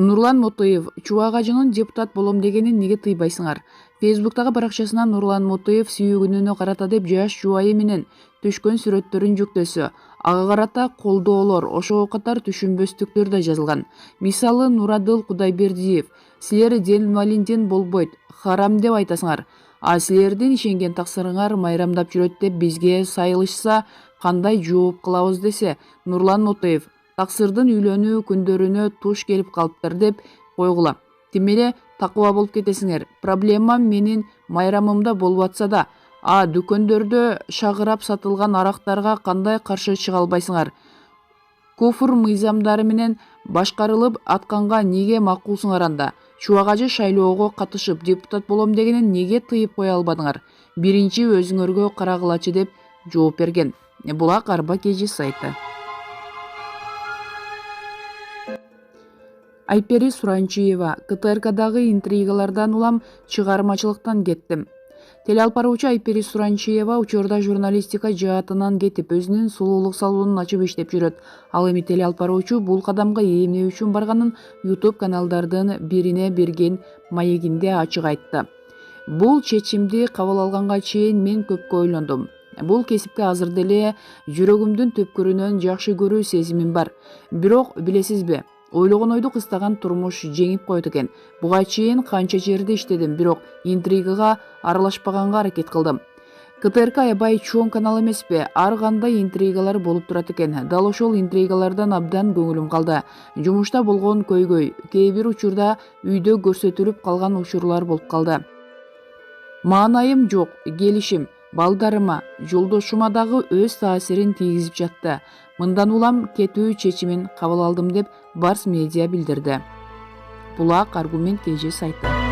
Нурлан Мотоев чубак ажынын депутат болом дегенин неге тыйбайсыңар? Фейсбуктагы баракчасынан Нурлан Мотоев сүйүүгүнүнө карата деп жаш жубайы менен түшкөн сүрөттөрүн жүктөсө, ага карата колдоолор, ошого катар түшүнбөстүктөр да жазылган. Мисалы, Нурадыл Кудайбердиев: силер Ден Валентин болбойт, харам деп айтасыңар. А силердин ишенген таксырыңар майрамдап жүрөт деп бизге сайылышса, кандай жооп кылабыз десе, Нурлан Мотоев: таксырдын үйлөнүү күндөрүнө туш келип калыптыр деп койгула. Тим эле такыба болуп кетесиңер. Проблема менин майрамымда болуп атса да, дүкөндөрдө шагырап сатылган арактарга кандай каршы чыга албайсыңар? Куфр мыйзамдары менен башкарылып атканга неге макулсуңар анда? Чубак ажы шайлоого катышып депутат болом дегенин неге тыйып кое албадыңар? Биринчи өзүңөргө карагылачы деп жооп берген. Булак Арба KG сайты. Айпери Суранчиева: КТРКдагы интригалардан улам чыгармачылыктан кеттим. Телеалпаруучу Айпери Суранчиева учурда журналистика жаатынан кетип, өзүнүн сулуулук салонун ачып иштеп жүрөт. Ал эми телеалпаруучу бул кадамга эмне үчүн барганын YouTube каналдардын бирине берген маегинде ачык айтты. Бул чечимди кабыл алганга чейин мен көпкө ойлондум. Бул кесипке азыр деле жүрөгүмдүн түпкүрүнөн жакшы көрүү сезимим бар. Бирок билесизби, ойлогон ойду кыстаган турмуш жеңип койт экен. Буга чейин канча жерде иштедим, бирок интригага аралашпаганга аракет кылдым. КТРК аябай чоң канал эмеспи? Ар кандай интригалар болуп турат экен. Дал ошол интригалардан абдан көңүлүм калды. Жумушта болгон көйгөй, кээ бир учурда үйдө көрсөтүлүп калган учурлар болуп калды. Маанайым жок, келишим балдарыма, жолдошума дагы өз таасирин тийгизип жатты. Мындан улам кетүү чечимин кабыл алдым деп Барс Медиа билдирди. Булак Аргумент KG сайты.